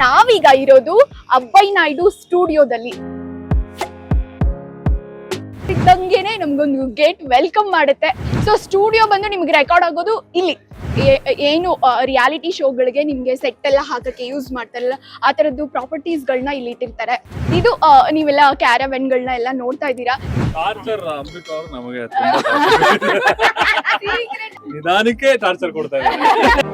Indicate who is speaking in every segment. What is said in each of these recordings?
Speaker 1: ನಾವೀಗ ಇರೋದು ಅಬ್ಬೈ ನಾಯ್ಡು ಸ್ಟುಡಿಯೋದಲ್ಲಿ. ಇದ್ದಂಗೆನೆ ನಮ್ಗೊಂದು ಗೇಟ್ ವೆಲ್ಕಮ್ ಮಾಡುತ್ತೆ. ಸೊ ಸ್ಟುಡಿಯೋ ಬಂದು ನಿಮ್ಗೆ ರೆಕಾರ್ಡ್ ಆಗೋದು ಇಲ್ಲಿ. ಏನು ರಿಯಾಲಿಟಿ ಶೋಗಳಿಗೆ ನಿಮ್ಗೆ ಸೆಟ್ ಎಲ್ಲ ಹಾಕಕ್ಕೆ ಯೂಸ್ ಮಾಡ್ತಾರಲ್ಲ ಆ ತರದ್ದು ಪ್ರಾಪರ್ಟೀಸ್ ಗಳನ್ನ ಇಲ್ಲಿ ಇಟ್ಟಿರ್ತಾರೆ. ಇದು ನೀವೆಲ್ಲ ಕ್ಯಾರವೆನ್ ಗಳನ್ನ ಎಲ್ಲ ನೋಡ್ತಾ ಇದ್ದೀರಾ.
Speaker 2: ನಿಧಾನಕ್ಕೆ ಟಾರ್ಚರ್ ಕೊಡ್ತಾ ಇದ್ದಾರೆ.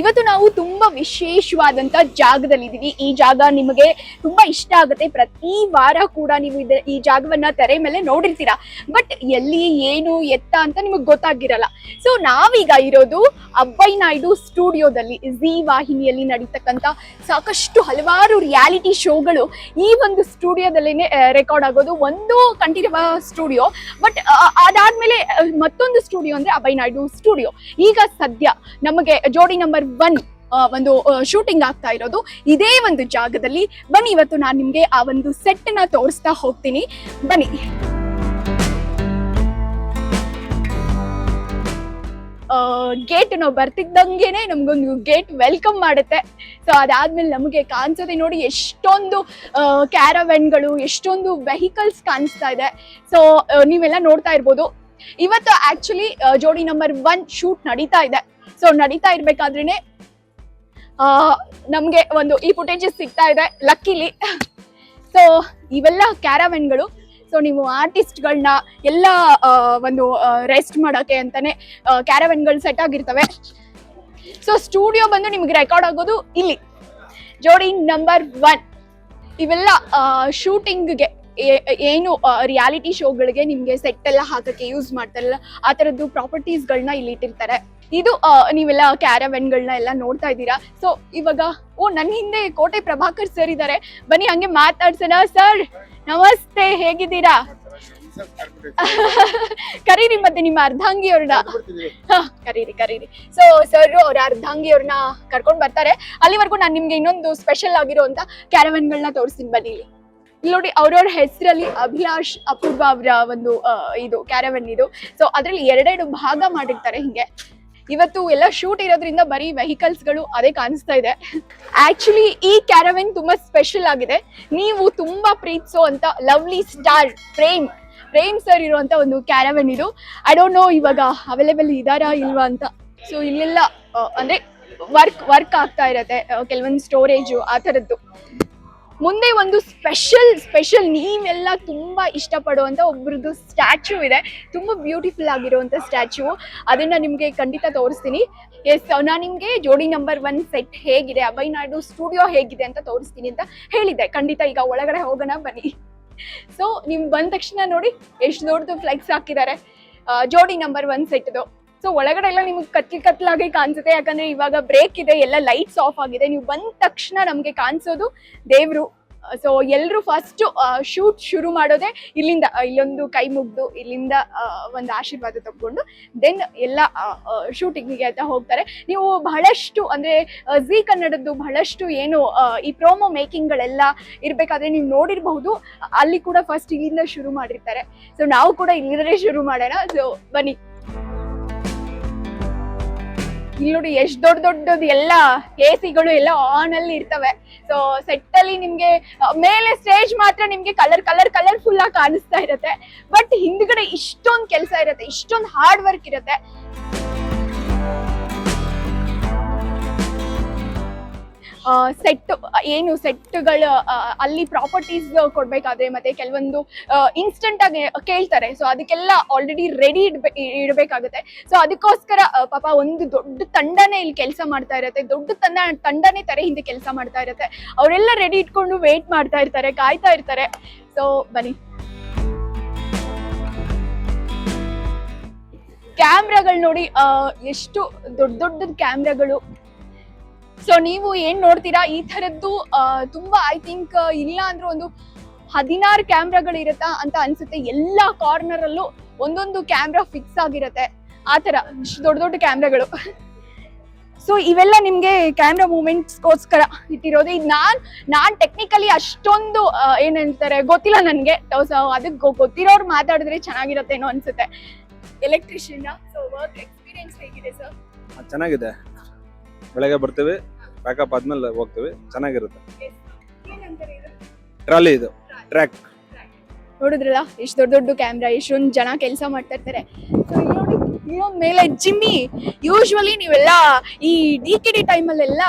Speaker 1: ಇವತ್ತು ನಾವು ತುಂಬಾ ವಿಶೇಷವಾದಂತ ಜಾಗದಲ್ಲಿದ್ದೀವಿ. ಈ ಜಾಗ ನಿಮಗೆ ತುಂಬಾ ಇಷ್ಟ ಆಗುತ್ತೆ. ಪ್ರತಿ ವಾರ ಕೂಡ ನೀವು ಈ ಜಾಗವನ್ನ ತೆರೆ ಮೇಲೆ ನೋಡಿರ್ತೀರಾ, ಬಟ್ ಎಲ್ಲಿ ಏನು ಎತ್ತ ಅಂತ ನಿಮಗೆ ಗೊತ್ತಾಗಿರಲ್ಲ. ಸೊ ನಾವೀಗ ಇರೋದು ಅಬ್ಬೈ ನಾಯ್ಡು ಸ್ಟುಡಿಯೋದಲ್ಲಿ. ಜಿ ವಾಹಿನಿಯಲ್ಲಿ ನಡೀತಕ್ಕಂಥ ಸಾಕಷ್ಟು ಹಲವಾರು ರಿಯಾಲಿಟಿ ಶೋಗಳು ಈ ಒಂದು ಸ್ಟುಡಿಯೋದಲ್ಲೇನೆ ರೆಕಾರ್ಡ್ ಆಗೋದು. ಒಂದು ಕಂಠೀರವ ಸ್ಟುಡಿಯೋ, ಬಟ್ ಅದಾದ್ಮೇಲೆ ಮತ್ತೊಂದು ಸ್ಟುಡಿಯೋ ಅಂದ್ರೆ ಅಬ್ಬೈ ನಾಯ್ಡು ಸ್ಟುಡಿಯೋ. ಈಗ ಸದ್ಯ ನಮಗೆ ಜೋಡಿ ನಂಬರ್ 1 ಒಂದು ಶೂಟಿಂಗ್ ಆಗ್ತಾ ಇರೋದು ಇದೇ ಒಂದು ಜಾಗದಲ್ಲಿ. ಬನ್ನಿ, ಇವತ್ತು ನಾನು ನಿಮ್ಗೆ ಆ ಒಂದು ಸೆಟ್ ನ ತೋರಿಸ್ತಾ ಹೋಗ್ತೀನಿ. ಬನ್ನಿ. ಗೇಟ್ ನಾವು ಬರ್ತಿದ್ದಂಗೆನೆ ನಮ್ಗೊಂದು ಗೇಟ್ ವೆಲ್ಕಮ್ ಮಾಡುತ್ತೆ. ಸೊ ಅದಾದ್ಮೇಲೆ ನಮಗೆ ಕಾಣಿಸೋದೆ ನೋಡಿ ಎಷ್ಟೊಂದು ಕ್ಯಾರವೆನ್ಗಳು, ಎಷ್ಟೊಂದು ವೆಹಿಕಲ್ಸ್ ಕಾಣಿಸ್ತಾ ಇದೆ. ಸೊ ನೀವೆಲ್ಲ ನೋಡ್ತಾ ಇರ್ಬೋದು. ಇವತ್ತು ಆಕ್ಚುಲಿ ಜೋಡಿ ನಂಬರ್ 1 ಶೂಟ್ ನಡೀತಾ ಇದೆ. ಸೊ ನಡೀತಾ ಇರ್ಬೇಕಾದ್ರೇನೆ ನಮ್ಗೆ ಒಂದು ಈ ಫುಟೇಜಸ್ ಸಿಗ್ತಾ ಇದೆ ಲಕ್ಕಿಲಿ. ಸೊ ಇವೆಲ್ಲ ಕ್ಯಾರವೆನ್ಗಳು. ಸೊ ನೀವು ಆರ್ಟಿಸ್ಟ್ಗಳನ್ನ ಎಲ್ಲ ಒಂದು ರೆಸ್ಟ್ ಮಾಡಕ್ಕೆ ಅಂತಾನೆ ಕ್ಯಾರವೆನ್ಗಳು ಸೆಟ್ ಆಗಿರ್ತವೆ. ಸೊ ಸ್ಟುಡಿಯೋ ಬಂದು ನಿಮ್ಗೆ ರೆಕಾರ್ಡ್ ಆಗೋದು ಇಲ್ಲಿ, ಜೋಡಿ ನಂಬರ್ 1. ಇವೆಲ್ಲ ಶೂಟಿಂಗ್ಗೆ ಏನು ರಿಯಾಲಿಟಿ ಶೋಗಳಿಗೆ ನಿಮ್ಗೆ ಸೆಟ್ ಎಲ್ಲ ಹಾಕಕ್ಕೆ ಯೂಸ್ ಮಾಡ್ತಾರಲ್ಲ ಆ ತರದ್ದು ಪ್ರಾಪರ್ಟೀಸ್ ಗಳನ್ನ ಇಲ್ಲಿ ಇಟ್ಟಿರ್ತಾರೆ. ಇದು ನೀವೆಲ್ಲ ಕ್ಯಾರವೆನ್ಗಳನ್ನ ಎಲ್ಲ ನೋಡ್ತಾ ಇದ್ದೀರಾ. ಸೊ ಇವಾಗ ನನ್ನ ಹಿಂದೆ ಕೋಟೆ ಪ್ರಭಾಕರ್ ಸರ್ ಇದ್ದಾರೆ. ಬನ್ನಿ ಹಂಗೆ ಮಾತಾಡ್ಸೋಣ. ಸರ್ ನಮಸ್ತೆ, ಹೇಗಿದ್ದೀರಾ? ಕರೀರಿ, ಮತ್ತೆ ನಿಮ್ಮ ಅರ್ಧಾಂಗಿ ಅವ್ರನ್ನ ಕರೀರಿ. ಸೊ ಸರ್ ಅವ್ರ ಅರ್ಧಾಂಗಿ ಅವ್ರನ್ನ ಕರ್ಕೊಂಡ್ ಬರ್ತಾರೆ. ಅಲ್ಲಿವರೆಗೂ ನಾನು ನಿಮ್ಗೆ ಇನ್ನೊಂದು ಸ್ಪೆಷಲ್ ಆಗಿರುವಂತ ಕ್ಯಾರವೆನ್ಗಳನ್ನ ತೋರಿಸ್ತೀನಿ. ಬನ್ನಿ ಇಲ್ಲಿ ನೋಡಿ, ಅವ್ರವ್ರ ಹೆಸರಲ್ಲಿ ಅಭಿಲಾಷ್ ಅಪೂರ್ವ ಅವರ ಒಂದು ಇದು ಕ್ಯಾರವೆನ್ ಇದು. ಸೊ ಅದ್ರಲ್ಲಿ 2 ಭಾಗ ಮಾಡಿರ್ತಾರೆ ಹಿಂಗೆ. ಇವತ್ತು ಎಲ್ಲ ಶೂಟ್ ಇರೋದ್ರಿಂದ ಬರೀ ವೆಹಿಕಲ್ಸ್ ಗಳು ಅದೇ ಕಾಣಿಸ್ತಾ ಇದೆ. ಆಕ್ಚುಲಿ ಈ ಕ್ಯಾರವೆನ್ ತುಂಬಾ ಸ್ಪೆಷಲ್ ಆಗಿದೆ. ನೀವು ತುಂಬಾ ಪ್ರೀತಿಸೋ ಅಂತ ಲವ್ಲಿ ಸ್ಟಾರ್ ಪ್ರೇಮ್ ಸರ್ ಇರುವಂತ ಒಂದು ಕ್ಯಾರವೆನ್ ಇದು. ಐ ಡೋಂಟ್ ನೋ ಇವಾಗ ಅವೈಲೇಬಲ್ ಇದಾರಾ ಇಲ್ವಾ ಅಂತ. ಸೊ ಇಲ್ಲೆಲ್ಲ ಅಂದ್ರೆ ವರ್ಕ್ ಆಗ್ತಾ ಇರತ್ತೆ, ಕೆಲವೊಂದು ಸ್ಟೋರೇಜು ಆ ತರದ್ದು. ಮುಂದೆ ಒಂದು ಸ್ಪೆಷಲ್ ನೀವೆಲ್ಲ ತುಂಬಾ ಇಷ್ಟಪಡುವಂತ ಒಬ್ರದ್ದು ಸ್ಟ್ಯಾಚ್ಯೂ ಇದೆ. ತುಂಬಾ ಬ್ಯೂಟಿಫುಲ್ ಆಗಿರುವಂತ ಸ್ಟ್ಯಾಚ್ಯೂ. ಅದನ್ನ ನಿಮ್ಗೆ ಖಂಡಿತ ತೋರಿಸ್ತೀನಿ. ಎಸ್, ನಾನು ನಿಮ್ಗೆ ಜೋಡಿ ನಂಬರ್ 1 ಸೆಟ್ ಹೇಗಿದೆ, ಅಬ್ಬೈ ನಾಯ್ಡು ಸ್ಟುಡಿಯೋ ಹೇಗಿದೆ ಅಂತ ತೋರಿಸ್ತೀನಿ ಅಂತ ಹೇಳಿದ್ದೆ. ಖಂಡಿತ ಈಗ ಒಳಗಡೆ ಹೋಗೋಣ, ಬನ್ನಿ. ಸೊ ನಿಮ್ ಬಂದ ತಕ್ಷಣ ನೋಡಿ ಎಷ್ಟು ದೊಡ್ಡದು ಫ್ಲೆಕ್ಸ್ ಹಾಕಿದ್ದಾರೆ ಜೋಡಿ ನಂಬರ್ 1 ಸೆಟ್ದು. ಸೊ ಒಳಗಡೆ ಎಲ್ಲ ನಿಮ್ಗೆ ಕತ್ಲಾಗಿ ಕಾಣಿಸುತ್ತೆ, ಯಾಕಂದ್ರೆ ಇವಾಗ ಬ್ರೇಕ್ ಇದೆ, ಎಲ್ಲ ಲೈಟ್ಸ್ ಆಫ್ ಆಗಿದೆ. ನೀವು ಬಂದ ತಕ್ಷಣ ನಮ್ಗೆ ಕಾಣಿಸೋದು ದೇವ್ರು. ಸೊ ಎಲ್ರು ಫಸ್ಟ್ ಶೂಟ್ ಶುರು ಮಾಡೋದೆ ಇಲ್ಲಿಂದ. ಇಲ್ಲೊಂದು ಕೈ ಮುಗ್ದು ಇಲ್ಲಿಂದ ಒಂದು ಆಶೀರ್ವಾದ ತಗೊಂಡು ದೆನ್ ಎಲ್ಲ ಶೂಟಿಂಗಿಗೆ ಅಂತ ಹೋಗ್ತಾರೆ. ನೀವು ಬಹಳಷ್ಟು ಅಂದ್ರೆ ಜಿ ಕನ್ನಡದ್ದು ಬಹಳಷ್ಟು ಏನು ಈ ಪ್ರೋಮೋ ಮೇಕಿಂಗ್ ಗಳೆಲ್ಲ ಇರ್ಬೇಕಾದ್ರೆ ನೀವು ನೋಡಿರ್ಬಹುದು. ಅಲ್ಲಿ ಕೂಡ ಫಸ್ಟ್ ಇಲ್ಲಿಂದ ಶುರು ಮಾಡಿರ್ತಾರೆ. ಸೊ ನಾವು ಕೂಡ ಇಲ್ಲಿಂದಲೇ ಶುರು ಮಾಡೋಣ. ಸೊ ಬನ್ನಿ. ಇಲ್ಲಿ ನೋಡಿ ಎಷ್ಟು ದೊಡ್ಡದು ಎಲ್ಲ ಎಸಿಗಳು ಎಲ್ಲ ಆನ್ ಅಲ್ಲಿ ಇರ್ತವೆ. ಸೊ ಸೆಟ್ ಅಲ್ಲಿ ನಿಮ್ಗೆ ಮೇಲೆ ಸ್ಟೇಜ್ ಮಾತ್ರ ನಿಮ್ಗೆ ಕಲರ್ಫುಲ್ ಆಗಿ ಕಾಣಿಸ್ತಾ ಇರತ್ತೆ, ಬಟ್ ಹಿಂದ್ಗಡೆ ಇಷ್ಟೊಂದು ಕೆಲಸ ಇರತ್ತೆ, ಇಷ್ಟೊಂದು ಹಾರ್ಡ್ ವರ್ಕ್ ಇರತ್ತೆ. ಸೆಟ್ಗಳು ಅಲ್ಲಿ ಪ್ರಾಪರ್ಟೀಸ್ ಕೊಡ್ಬೇಕಾದ್ರೆ ಮತ್ತೆ ಕೆಲವೊಂದು ಇನ್ಸ್ಟೆಂಟ್ ಆಗಿ ಕೇಳ್ತಾರೆ. ಸೊ ಅದಕ್ಕೆಲ್ಲ ಆಲ್ರೆಡಿ ರೆಡಿ ಇಡಬೇಕಾಗುತ್ತೆ. ಸೊ ಅದಕ್ಕೋಸ್ಕರ ಪಾಪ ಒಂದು ದೊಡ್ಡ ತಂಡನೇ ಇಲ್ಲಿ ಕೆಲಸ ಮಾಡ್ತಾ ಇರತ್ತೆ. ದೊಡ್ಡ ತಂಡನೇ ತೆರೆ ಹಿಂದೆ ಕೆಲಸ ಮಾಡ್ತಾ ಇರತ್ತೆ. ಅವರೆಲ್ಲ ರೆಡಿ ಇಟ್ಕೊಂಡು ವೇಟ್ ಮಾಡ್ತಾ ಇರ್ತಾರೆ, ಕಾಯ್ತಾ ಇರ್ತಾರೆ. ಸೊ ಬನ್ನಿ. ಕ್ಯಾಮ್ರಾಗಳು ನೋಡಿ, ಎಷ್ಟು ದೊಡ್ಡ ಕ್ಯಾಮ್ರಾಗಳು. ಸೊ ನೀವು ಏನ್ ನೋಡ್ತೀರಾ ಈ ತರದ್ದು ತುಂಬಾ ಐ ಥಿಂಕ್ ಇಲ್ಲ ಅಂದ್ರೆ ಒಂದು 16 ಕ್ಯಾಮ್ರಾಗಳು ಇರತ್ತಾ ಅಂತ ಅನ್ಸುತ್ತೆ. ಎಲ್ಲಾ ಕಾರ್ನರ್ ಅಲ್ಲೂ ಒಂದೊಂದು ಕ್ಯಾಮ್ರಾ ಫಿಕ್ಸ್ ಆಗಿರತ್ತೆ. ಆ ತರ ಇಷ್ಟು ದೊಡ್ಡ ಕ್ಯಾಮ್ರಾಗಳು. ಸೊ ಇವೆಲ್ಲ ನಿಮ್ಗೆ ಕ್ಯಾಮ್ರಾ ಮೂವ್ಮೆಂಟ್ಸ್ಗೋಸ್ಕರ ಇಟ್ಟಿರೋದು. ಇದು ನಾನ್ ಟೆಕ್ನಿಕಲಿ ಅಷ್ಟೊಂದು ಏನ್ ಹೇಳ್ತಾರೆ ಗೊತ್ತಿಲ್ಲ ನನ್ಗೆ. ಸೊ ಅದಕ್ಕೆ ಗೊತ್ತಿರೋರು ಮಾತಾಡಿದ್ರೆ ಚೆನ್ನಾಗಿರತ್ತೇನೋ ಅನ್ಸುತ್ತೆ. ಎಲೆಕ್ಟ್ರಿಷಿಯನ್, ಸೊ ವರ್ಕ್ ಎಕ್ಸ್ಪೀರಿಯನ್ಸ್ ಹೇಗಿದೆ ಸರ್?
Speaker 2: ಚೆನ್ನಾಗಿದೆ. ಬೆಳಗ್ಗೆ ಬರ್ತೀವಿ,
Speaker 3: ಪ್ಯಾಕಪ್ ಆದ್ಮೇಲೆ ಹೋಗ್ತೀವಿ, ಚೆನ್ನಾಗಿರುತ್ತೆ. ಟ್ರಾಲಿ ಇದು ಟ್ರ್ಯಾಕ್.
Speaker 1: ನೋಡಿದ್ರಲ್ಲ ಎಷ್ಟು ದೊಡ್ಡ ದೊಡ್ಡ ಕ್ಯಾಮ್ರಾ, ಎಷ್ಟೊಂದು ಜನ ಕೆಲಸ ಮಾಡ್ತಾ ಇರ್ತಾರೆ. ಸೊ ನೋಡಿ ಇನ್ನೊಂದ್ ಮೇಲೆ ಜಿಮ್ಮಿ. ಯೂಶ್ವಲಿ ನೀವೆಲ್ಲ ಈ DKD ಟೈಮಲ್ಲೆಲ್ಲ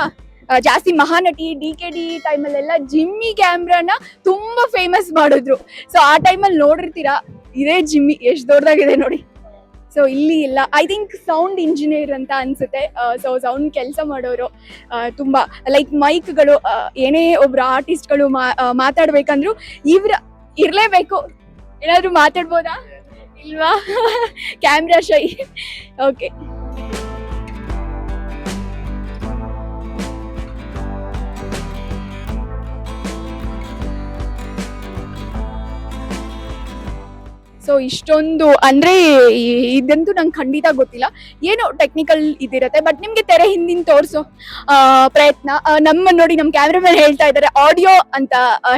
Speaker 1: ಜಾಸ್ತಿ ಮಹಾನಟಿ DKD ಟೈಮಲ್ಲೆಲ್ಲ ಜಿಮ್ಮಿ ಕ್ಯಾಮ್ರಾನ ತುಂಬಾ ಫೇಮಸ್ ಮಾಡಿದ್ರು. ಸೊ ಆ ಟೈಮಲ್ಲಿ ನೋಡಿರ್ತೀರಾ, ಇದೇ ಜಿಮ್ಮಿ ಎಷ್ಟು ದೊಡ್ಡದಾಗಿದೆ ನೋಡಿ. ಸೊ ಇಲ್ಲಿ ಇಲ್ಲ, ಐ ಥಿಂಕ್ ಸೌಂಡ್ ಇಂಜಿನಿಯರ್ ಅಂತ ಅನ್ಸುತ್ತೆ. ಸೊ ಸೌಂಡ್ ಕೆಲಸ ಮಾಡೋರು ತುಂಬಾ ಲೈಕ್ ಮೈಕ್ಗಳು, ಏನೇ ಒಬ್ರು ಆರ್ಟಿಸ್ಟ್ಗಳು ಮಾತಾಡ್ಬೇಕಂದ್ರು ಇರ್ಲೇಬೇಕು. ಏನಾದ್ರು ಮಾತಾಡ್ಬೋದಾ ಇಲ್ವಾ? ಕ್ಯಾಮ್ರಾ ಶೈ. ಓಕೆ, ಸೊ ಇಷ್ಟೊಂದು ಅಂದ್ರೆ ಇದಂತೂ ನಂಗೆ ಖಂಡಿತ ಗೊತ್ತಿಲ್ಲ, ಏನೋ ಟೆಕ್ನಿಕಲ್ ಇದಿರತ್ತೆ. ಬಟ್ ನಿಮ್ಗೆ ತೆರೆ ಹಿಂದಿನ ತೋರಿಸೋ ಪ್ರಯತ್ನ. ನಮ್ಮ ನೋಡಿ ನಮ್ಮ ಕ್ಯಾಮ್ರಾಮನ್ ಹೇಳ್ತಾ ಇದ್ದಾರೆ ಆಡಿಯೋ ಅಂತ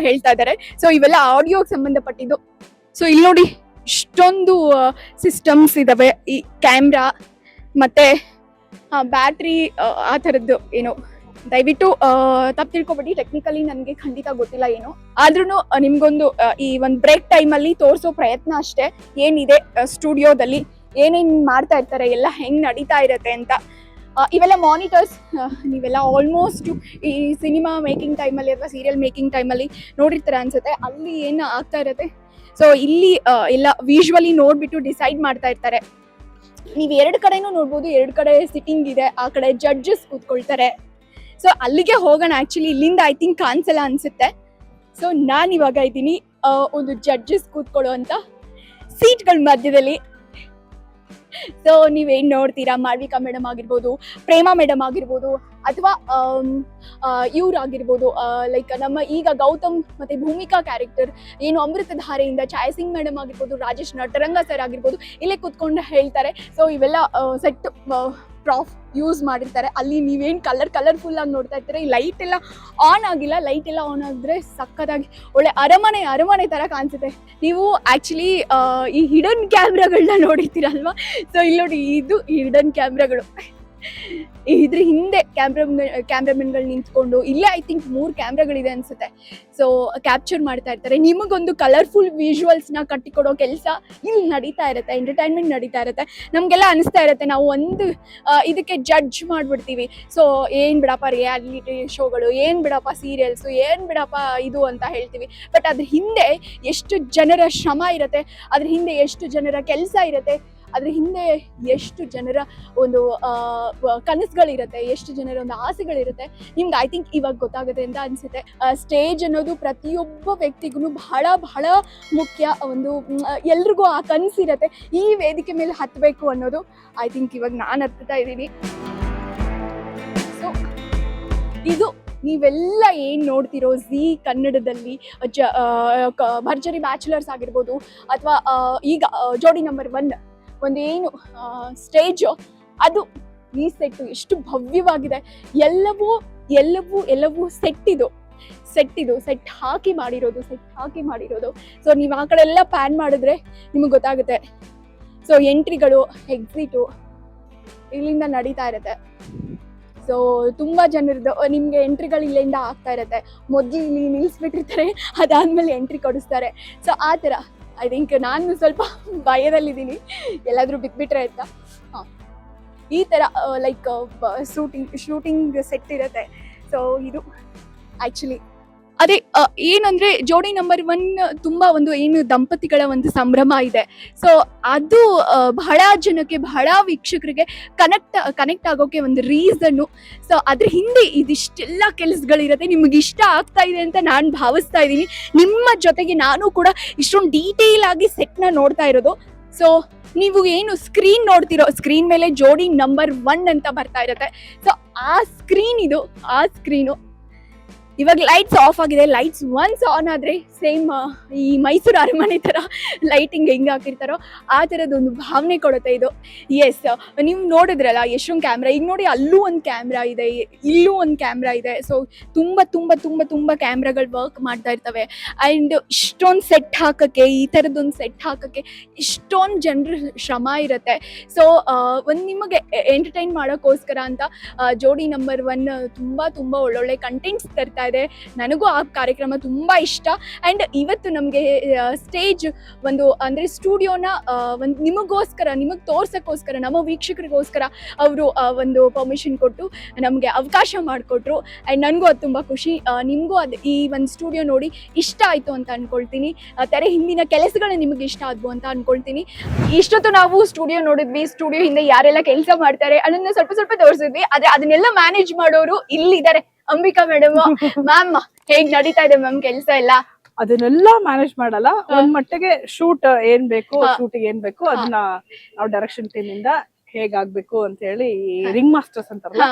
Speaker 1: ಹೇಳ್ತಾ ಇದ್ದಾರೆ. ಸೊ ಇವೆಲ್ಲ ಆಡಿಯೋಗೆ ಸಂಬಂಧಪಟ್ಟಿದ್ದು. ಸೊ ಇಲ್ಲಿ ನೋಡಿ ಇಷ್ಟೊಂದು ಸಿಸ್ಟಮ್ಸ್ ಇದಾವೆ. ಈ ಕ್ಯಾಮ್ರಾ ಮತ್ತೆ ಬ್ಯಾಟ್ರಿ ಆ ಥರದ್ದು ಏನೋ. ದಯವಿಟ್ಟು ತಪ್ಪು ತಿಳ್ಕೊಬೇಡಿ, ಟೆಕ್ನಿಕಲಿ ನನಗೆ ಖಂಡಿತ ಗೊತ್ತಿಲ್ಲ ಏನು. ಆದ್ರೂ ನಿಮ್ಗೊಂದು ಈ ಒಂದು ಬ್ರೇಕ್ ಟೈಮಲ್ಲಿ ತೋರಿಸೋ ಪ್ರಯತ್ನ ಅಷ್ಟೇ, ಏನಿದೆ ಸ್ಟುಡಿಯೋದಲ್ಲಿ ಏನೇನ್ ಮಾಡ್ತಾ ಇರ್ತಾರೆ, ಎಲ್ಲ ಹೆಂಗ್ ನಡೀತಾ ಇರತ್ತೆ ಅಂತ. ಇವೆಲ್ಲ ಮಾನಿಟರ್ಸ್ ನೀವೆಲ್ಲ ಆಲ್ಮೋಸ್ಟ್ ಈ ಸಿನಿಮಾ ಮೇಕಿಂಗ್ ಟೈಮಲ್ಲಿ ಅಥವಾ ಸೀರಿಯಲ್ ಮೇಕಿಂಗ್ ಟೈಮಲ್ಲಿ ನೋಡಿರ್ತಾರೆ ಅನ್ಸುತ್ತೆ. ಅಲ್ಲಿ ಏನು ಆಗ್ತಾ ಇರತ್ತೆ. ಸೊ ಇಲ್ಲಿ ಎಲ್ಲ ವಿಜುವಲಿ ನೋಡ್ಬಿಟ್ಟು ಡಿಸೈಡ್ ಮಾಡ್ತಾ ಇರ್ತಾರೆ. ನೀವು ಎರಡು ಕಡೆನೂ ನೋಡ್ಬೋದು, ಎರಡು ಕಡೆ ಸಿಟ್ಟಿಂಗ್ ಇದೆ, ಆ ಕಡೆ ಜಡ್ಜಸ್ ಕೂತ್ಕೊಳ್ತಾರೆ. ಸೊ ಅಲ್ಲಿಗೆ ಹೋಗೋಣ. ಆಕ್ಚುಲಿ ಇಲ್ಲಿಂದ ಐ ಥಿಂಕ್ ಕಾಣಿಸಲ್ಲ ಅನ್ಸುತ್ತೆ. ಸೊ ನಾನು ಇವಾಗ ಇದ್ದೀನಿ ಒಂದು ಜಡ್ಜಸ್ ಕೂತ್ಕೊಳ್ಳುವಂತ ಸೀಟ್ಗಳ ಮಧ್ಯದಲ್ಲಿ. ಸೊ ನೀವೇನ್ ನೋಡ್ತೀರಾ, ಮಾಳ್ವಿಕಾ ಮೇಡಮ್ ಆಗಿರ್ಬೋದು, ಪ್ರೇಮಾ ಮೇಡಮ್ ಆಗಿರ್ಬೋದು, ಅಥವಾ ಇವ್ರಾಗಿರ್ಬೋದು, ಲೈಕ್ ನಮ್ಮ ಈಗ ಗೌತಮ್ ಮತ್ತೆ ಭೂಮಿಕಾ ಕ್ಯಾರೆಕ್ಟರ್ ಏನು ಅಮೃತಧಾರೆಯಿಂದ ಛಾಯಾ ಸಿಂಗ್ ಮೇಡಮ್ ಆಗಿರ್ಬೋದು, ರಾಜೇಶ್ ನಟರಂಗ ಸರ್ ಆಗಿರ್ಬೋದು, ಇಲ್ಲೇ ಕೂತ್ಕೊಂಡು ಹೇಳ್ತಾರೆ. ಸೊ ಇವೆಲ್ಲ ಸೆಟ್ ಪ್ರಾಫ್ ಯೂಸ್ ಮಾಡಿರ್ತಾರೆ. ಅಲ್ಲಿ ನೀವೇನು ಕಲರ್ಫುಲ್ ಆಗಿ ನೋಡ್ತಾ ಇರ್ತೀರ. ಈ ಲೈಟ್ ಎಲ್ಲ ಆನ್ ಆಗಿಲ್ಲ, ಲೈಟ್ ಎಲ್ಲ ಆನ್ ಆಗಿದ್ರೆ ಸಕ್ಕತ್ತಾಗಿ ಒಳ್ಳೆ ಅರಮನೆ ತರ ಕಾಣಿಸುತ್ತೆ. ನೀವು ಆಕ್ಚುಲಿ ಈ ಹಿಡನ್ ಕ್ಯಾಮ್ರಾಗಳನ್ನ ನೋಡಿರ್ತೀರಲ್ವಾ. ಸೊ ಇಲ್ಲಿ ನೋಡಿ, ಇದು ಹಿಡನ್ ಕ್ಯಾಮ್ರಾಗಳು. ಇದ್ರ ಹಿಂದೆ ಕ್ಯಾಮ್ರಾಮನ್ಗಳು ನಿಂತ್ಕೊಂಡು, ಇಲ್ಲೇ ಐ ಥಿಂಕ್ 3 ಕ್ಯಾಮ್ರಾಗಳಿದೆ ಅನ್ಸುತ್ತೆ. ಸೊ ಕ್ಯಾಪ್ಚರ್ ಮಾಡ್ತಾ ಇರ್ತಾರೆ. ನಿಮಗೊಂದು ಕಲರ್ಫುಲ್ ವಿಜುವಲ್ಸ್ನ ಕಟ್ಟಿಕೊಡೋ ಕೆಲಸ ಇಲ್ಲಿ ನಡೀತಾ ಇರುತ್ತೆ, ಎಂಟರ್ಟೈನ್ಮೆಂಟ್ ನಡೀತಾ ಇರುತ್ತೆ. ನಮಗೆಲ್ಲ ಅನಿಸ್ತಾ ಇರುತ್ತೆ ನಾವು ಒಂದು ಇದಕ್ಕೆ ಜಡ್ಜ್ ಮಾಡಿಬಿಡ್ತೀವಿ. ಸೊ ಏನು ಬಿಡಪ್ಪ ರಿಯಾಲಿಟಿ ಶೋಗಳು, ಏನು ಬಿಡಪ್ಪ ಸೀರಿಯಲ್ಸು, ಏನು ಬಿಡಪ್ಪ ಇದು ಅಂತ ಹೇಳ್ತೀವಿ. ಬಟ್ ಅದ್ರ ಹಿಂದೆ ಎಷ್ಟು ಜನರ ಶ್ರಮ ಇರುತ್ತೆ, ಅದ್ರ ಹಿಂದೆ ಎಷ್ಟು ಜನರ ಕೆಲಸ ಇರುತ್ತೆ, ಅದ್ರ ಹಿಂದೆ ಎಷ್ಟು ಜನರ ಒಂದು ಕನಸುಗಳಿರುತ್ತೆ, ಎಷ್ಟು ಜನರ ಒಂದು ಆಸೆಗಳಿರುತ್ತೆ, ನಿಮ್ಗೆ ಐ ಥಿಂಕ್ ಇವಾಗ ಗೊತ್ತಾಗುತ್ತೆ ಅಂತ ಅನ್ಸುತ್ತೆ. ಸ್ಟೇಜ್ ಅನ್ನೋದು ಪ್ರತಿಯೊಬ್ಬ ವ್ಯಕ್ತಿಗೂ ಬಹಳ ಬಹಳ ಮುಖ್ಯ. ಒಂದು ಎಲ್ರಿಗೂ ಆ ಕನಸಿರುತ್ತೆ, ಈ ವೇದಿಕೆ ಮೇಲೆ ಹತ್ತಬೇಕು ಅನ್ನೋದು. ಐ ಥಿಂಕ್ ಇವಾಗ ನಾನು ಹತ್ತಾ ಇದ್ದೀನಿ. ಸೊ ಇದು ನೀವೆಲ್ಲ ಏನು ನೋಡ್ತಿರೋ ಝೀ ಕನ್ನಡದಲ್ಲಿ ಭರ್ಜರಿ ಬ್ಯಾಚುಲರ್ಸ್ ಆಗಿರ್ಬೋದು, ಅಥವಾ ಈಗ ಜೋಡಿ ನಂಬರ್ 1 ಒಂದೇನು ಸ್ಟೇಜು, ಅದು ಈ ಸೆಟ್ಟು ಎಷ್ಟು ಭವ್ಯವಾಗಿದೆ. ಎಲ್ಲವೂ ಸೆಟ್ ಹಾಕಿ ಮಾಡಿರೋದು. ಸೊ ನೀವು ಆ ಕಡೆ ಎಲ್ಲ ಪ್ಯಾನ್ ಮಾಡಿದ್ರೆ ನಿಮಗೆ ಗೊತ್ತಾಗುತ್ತೆ. ಸೊ ಎಂಟ್ರಿಗಳು, ಎಕ್ಸಿಟು ಇಲ್ಲಿಂದ ನಡೀತಾ ಇರುತ್ತೆ. ಸೊ ತುಂಬ ಜನರದ್ದು ನಿಮಗೆ ಎಂಟ್ರಿಗಳು ಇಲ್ಲಿಂದ ಆಗ್ತಾ ಇರುತ್ತೆ. ಮೊದಲು ಇಲ್ಲಿ ನಿಲ್ಲಿಸ್ಬಿಟ್ಟಿರ್ತಾರೆ, ಅದಾದಮೇಲೆ ಎಂಟ್ರಿ ಕೊಡಿಸ್ತಾರೆ. ಸೊ ಆ ಥರ ಐ ಥಿಂಕ್ ನಾನು ಸ್ವಲ್ಪ ಭಯದಲ್ಲಿದ್ದೀನಿ, ಎಲ್ಲಾದರೂ ಬಿಟ್ಬಿಟ್ರೆ ಅಂತ. ಈ ಥರ ಲೈಕ್ ಶೂಟಿಂಗ್ ಸೆಟ್ ಇರುತ್ತೆ. ಸೊ ಇದು ಆ್ಯಕ್ಚುಲಿ ಅದೇ ಏನಂದ್ರೆ ಜೋಡಿ ನಂಬರ್ 1 ತುಂಬಾ ಒಂದು ಏನು ದಂಪತಿಗಳ ಒಂದು ಸಂಭ್ರಮ ಇದೆ. ಸೊ ಅದು ಬಹಳ ಜನಕ್ಕೆ, ಬಹಳ ವೀಕ್ಷಕರಿಗೆ ಕನೆಕ್ಟ್ ಆಗೋಕೆ ಒಂದು ರೀಸನ್ನು. ಸೊ ಅದ್ರ ಹಿಂದೆ ಇದಿಷ್ಟೆಲ್ಲ ಕೆಲಸಗಳಿರುತ್ತೆ. ನಿಮ್ಗೆ ಇಷ್ಟ ಆಗ್ತಾ ಇದೆ ಅಂತ ನಾನು ಭಾವಿಸ್ತಾ ಇದ್ದೀನಿ. ನಿಮ್ಮ ಜೊತೆಗೆ ನಾನು ಕೂಡ ಇಷ್ಟೊಂದು ಡೀಟೇಲ್ ಆಗಿ ಸೆಟ್ನ ನೋಡ್ತಾ ಇರೋದು. ಸೊ ನೀವು ಏನು ಸ್ಕ್ರೀನ್ ನೋಡ್ತಿರೋ, ಸ್ಕ್ರೀನ್ ಮೇಲೆ ಜೋಡಿ ನಂಬರ್ 1 ಅಂತ ಬರ್ತಾ ಇರುತ್ತೆ. ಸೊ ಆ ಸ್ಕ್ರೀನು ಇವಾಗ ಲೈಟ್ಸ್ ಆಫ್ ಆಗಿದೆ. ಲೈಟ್ಸ್ ಒನ್ಸ್ ಆನ್ ಆದ್ರೆ ಸೇಮ್ ಈ ಮೈಸೂರು ಅರಮನೆ ತರ ಲೈಟಿಂಗ್ ಹೆಂಗ್ ಹಾಕಿರ್ತಾರೋ ಆ ತರದೊಂದು ಭಾವನೆ ಕೊಡುತ್ತೆ ಇದು. ಎಸ್, ನೀವು ನೋಡಿದ್ರಲ್ಲ ಎಷ್ಟೊಂದು ಕ್ಯಾಮ್ರಾ, ಈಗ ನೋಡಿ ಅಲ್ಲೂ ಒಂದು ಕ್ಯಾಮ್ರಾ ಇದೆ, ಇಲ್ಲೂ ಒಂದು ಕ್ಯಾಮ್ರಾ ಇದೆ. ಸೊ ತುಂಬ ತುಂಬ ತುಂಬ ತುಂಬ ಕ್ಯಾಮ್ರಾಗಳು ವರ್ಕ್ ಮಾಡ್ತಾ ಇರ್ತವೆ. ಆ್ಯಂಡ್ ಇಷ್ಟೊಂದು ಸೆಟ್ ಹಾಕೋಕ್ಕೆ, ಈ ಥರದ್ದೊಂದು ಸೆಟ್ ಹಾಕೋಕ್ಕೆ ಇಷ್ಟೊಂದು ಜನರ ಶ್ರಮ ಇರುತ್ತೆ. ಸೊ ಒಂದು ನಿಮಗೆ ಎಂಟರ್ಟೈನ್ ಮಾಡೋಕ್ಕೋಸ್ಕರ ಅಂತ ಜೋಡಿ ನಂಬರ್ 1 ತುಂಬ ತುಂಬ ಒಳ್ಳೊಳ್ಳೆ ಕಂಟೆಂಟ್ಸ್ ತರ್ತಾ ಇದೆ. ನನಗೂ ಆ ಕಾರ್ಯಕ್ರಮ ತುಂಬ ಇಷ್ಟ. ಆ್ಯಂಡ್ ಇವತ್ತು ನಮಗೆ ಸ್ಟೇಜ್ ಒಂದು ಅಂದರೆ ಸ್ಟುಡಿಯೋನ ಒಂದು ನಿಮಗೋಸ್ಕರ, ನಿಮಗೆ ತೋರ್ಸೋಕ್ಕೋಸ್ಕರ, ನಮ್ಮ ವೀಕ್ಷಕರಿಗೋಸ್ಕರ ಅವರು ಒಂದು ಪರ್ಮಿಷನ್ ಕೊಟ್ಟು ನಮಗೆ ಅವಕಾಶ ಮಾಡಿಕೊಟ್ರು. ಆ್ಯಂಡ್ ನನಗೂ ಅದು ತುಂಬ ಖುಷಿ. ನಿಮಗೂ ಅದು ಈ ಒಂದು ಸ್ಟುಡಿಯೋ ನೋಡಿ ಇಷ್ಟ ಆಯಿತು ಅಂತ ಅಂದ್ಕೊಳ್ತೀನಿ. ತೆರೆ ಹಿಂದಿನ ಕೆಲಸಗಳು ನಿಮಗೆ ಇಷ್ಟ ಆದವು ಅಂತ ಅಂದ್ಕೊಳ್ತೀನಿ. ಇಷ್ಟೊತ್ತು ನಾವು ಸ್ಟುಡಿಯೋ ನೋಡಿದ್ವಿ, ಸ್ಟುಡಿಯೋ ಹಿಂದೆ ಯಾರೆಲ್ಲ ಕೆಲಸ ಮಾಡ್ತಾರೆ ಅದನ್ನ ಸ್ವಲ್ಪ ಸ್ವಲ್ಪ ತೋರಿಸಿದ್ವಿ. ಆದರೆ ಅದನ್ನೆಲ್ಲ ಮ್ಯಾನೇಜ್ ಮಾಡೋರು ಇಲ್ಲಿದ್ದಾರೆ, ಅಂಬಿಕಾ ಮೇಡಮ್. ಮ್ಯಾಮ್, ಹೇಗ್ ನಡೀತಾ ಇದೆ ಮ್ಯಾಮ್ ಕೆಲಸ ಎಲ್ಲ?
Speaker 4: ಅದನ್ನೆಲ್ಲ ಮ್ಯಾನೇಜ್ ಮಾಡಲ್ಲ, ಒಂದ್ ಮಟ್ಟಿಗೆ ಶೂಟ್ ಏನ್ ಬೇಕು, ಶೂಟಿಗೆ ಏನ್ ಬೇಕು ಅದನ್ನ ನಾವು ಡೈರೆಕ್ಷನ್ ಟೀಮ್ ಇಂದ ಹೇಗಾಗ್ಬೇಕು ಅಂತ ಹೇಳಿ ರಿಂಗ್ ಮಾಸ್ಟರ್ಸ್ ಅಂತಾರಲ್ಲ,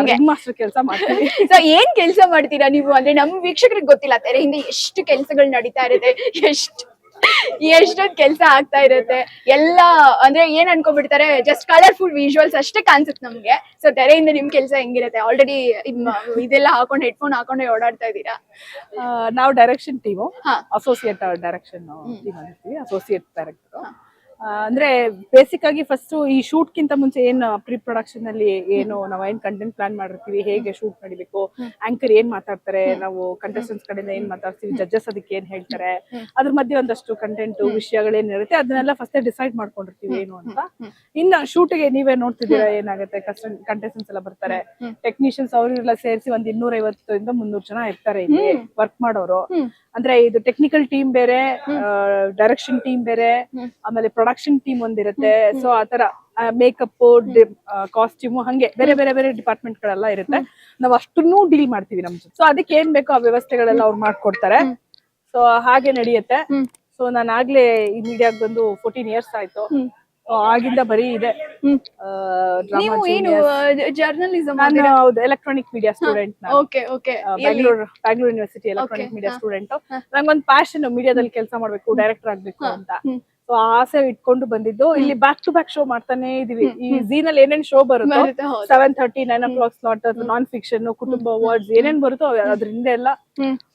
Speaker 4: ರಿಂಗ್ ಮಾಸ್ಟರ್ ಕೆಲಸ ಮಾಡ್ತೀವಿ.
Speaker 1: ಸೊ ಏನ್ ಕೆಲಸ ಮಾಡ್ತೀರಾ ನೀವು? ಅಂದ್ರೆ ನಮ್ ವೀಕ್ಷಕರಿಗೆ ಗೊತ್ತಿಲ್ಲ ತೆರೆ ಹಿಂದೆ ಎಷ್ಟು ಕೆಲಸಗಳು ನಡೀತಾ ಇರುತ್ತೆ, ಎಷ್ಟೊಂದು ಕೆಲಸ ಆಗ್ತಾ ಇರುತ್ತೆ. ಎಲ್ಲ ಅಂದ್ರೆ ಏನ್ ಅನ್ಕೊಂಡ್ಬಿಡ್ತಾರೆ, ಜಸ್ಟ್ ಕಲರ್ಫುಲ್ ವಿಜುವಲ್ಸ್ ಅಷ್ಟೇ ಕಾಣಿಸುತ್ತೆ ನಮ್ಗೆ. ಸೊ ತೆರೆಯಿಂದ ನಿಮ್ ಕೆಲಸ ಹೆಂಗಿರುತ್ತೆ? ಆಲ್ರೆಡಿ ಇದೆಲ್ಲ ಹಾಕೊಂಡು ಹೆಡ್ಫೋನ್ ಹಾಕೊಂಡೆ ಓಡಾಡ್ತಾ ಇದ್ದೀರಾ.
Speaker 4: ನಾವು direction team, associate direction team ಅಂತೀವಿ, ಅಸೋಸಿಯೇಟ್ ಡೈರೆಕ್ಟರ್. ಅಂದ್ರೆ ಬೇಸಿಕ್ ಆಗಿ ಫಸ್ಟ್ ಈ ಶೂಟ್ ಗಿಂತ ಮುಂಚೆ ಏನ್ ಪ್ರೀ ಪ್ರೊಡಕ್ಷನ್ ಅಲ್ಲಿ ಏನು ನಾವು ಏನ್ ಕಂಟೆಂಟ್ ಪ್ಲಾನ್ ಮಾಡಿರ್ತೀವಿ, ಹೇಗೆ ಶೂಟ್ ನಡಿಬೇಕು, ಆಂಕರ್ ಏನ್ ಮಾತಾಡ್ತಾರೆ, ನಾವು ಕಂಟೆಸ್ಟೆಂಟ್ಸ್ ಕಡೆಯಿಂದ ಏನ್ ಮಾತಾಡ್ತೀವಿ, ಜಡ್ಜಸ್ ಅದಕ್ಕೆ ಏನ್ ಹೇಳ್ತಾರೆ, ಅದ್ರ ಮಧ್ಯೆ ಒಂದಷ್ಟು ಕಂಟೆಂಟ್ ವಿಷಯಗಳೇನಿರುತ್ತೆ ಅದನ್ನೆಲ್ಲ ಫಸ್ಟ್ ಡಿಸೈಡ್ ಮಾಡ್ಕೊಂಡಿರ್ತೀವಿ ಏನು ಅಂತ. ಇನ್ನ ಶೂಟ್ಗೆ ನೀವೇ ನೋಡ್ತಿದ್ದೀರಾ ಏನಾಗುತ್ತೆ, ಕಂಟೆಸ್ಟೆಂಟ್ಸ್ ಎಲ್ಲ ಬರ್ತಾರೆ, ಟೆಕ್ನಿಷಿಯನ್ಸ್ ಅವರೆಲ್ಲ ಸೇರಿಸಿ ಒಂದ್ 250 ಇಂದ 300 ಜನ ಇರ್ತಾರೆ ಇಲ್ಲಿ ವರ್ಕ್ ಮಾಡೋರು. ಅಂದ್ರೆ ಇದು ಟೆಕ್ನಿಕಲ್ ಟೀಮ್ ಬೇರೆ, ಡೈರೆಕ್ಷನ್ ಟೀಮ್ ಬೇರೆ, ಆಮೇಲೆ ಪ್ರೊಡಕ್ಷನ್ ಟೀಮ್ ಒಂದಿರುತ್ತೆ. ಸೊ ಆತರ ಮೇಕಪ್, ಕಾಸ್ಟ್ಯೂಮ್, ಹಂಗೆ ಬೇರೆ ಬೇರೆ ಬೇರೆ ಡಿಪಾರ್ಟ್ಮೆಂಟ್ ಗಳೆಲ್ಲ ಇರುತ್ತೆ. ನಾವ್ ಅಷ್ಟನ್ನು ಡೀಲ್ ಮಾಡ್ತೀವಿ ನಮ್ ಜೊತೆ. ಸೊ ಅದಕ್ಕೆ ಏನ್ ಬೇಕೋ ಆ ವ್ಯವಸ್ಥೆಗಳೆಲ್ಲ ಅವ್ರು ಮಾಡ್ಕೊಡ್ತಾರೆ. ಸೊ ಹಾಗೆ ನಡೆಯುತ್ತೆ. ಸೊ ನಾನು ಆಗ್ಲೇ ಈ ಮೀಡಿಯಾಗ್ ಬಂದು 14 years ಆಯ್ತು. ಆಗಿಂದ ಬರೀ ಇದೆ
Speaker 1: ನೀವು ಏನು ಜರ್ನಲಿಸಂ?
Speaker 4: ಹೌದು, electronic media student. Bangalore university electronic media student. ನಂಗೊಂದು ಪ್ಯಾಷನ್ ಮೀಡಿಯಾದಲ್ಲಿ ಕೆಲಸ ಮಾಡ್ಬೇಕು, ಡೈರೆಕ್ಟರ್ ಆಗ್ಬೇಕು ಅಂತ. ಸೊ ಆಸೆ ಇಟ್ಕೊಂಡು ಬಂದಿದ್ದು. ಇಲ್ಲಿ ಬ್ಯಾಕ್ ಟು ಬ್ಯಾಕ್ ಶೋ ಮಾಡ್ತಾನೆ ಇದೀವಿ. ಈ ಝೀನಲ್ಲಿ ಏನೇನ್ ಶೋ ಬರುತ್ತೋ 7:30, 9 o'clock ಸ್ಲಾಟ್, ನಾನ್ ಫಿಕ್ಷನ್, ಕುಟುಂಬ ಅವಾರ್ಡ್ಸ್ ಏನೇನ್ ಬರುತ್ತೋ ಅದ್ರಿಂದ ಎಲ್ಲ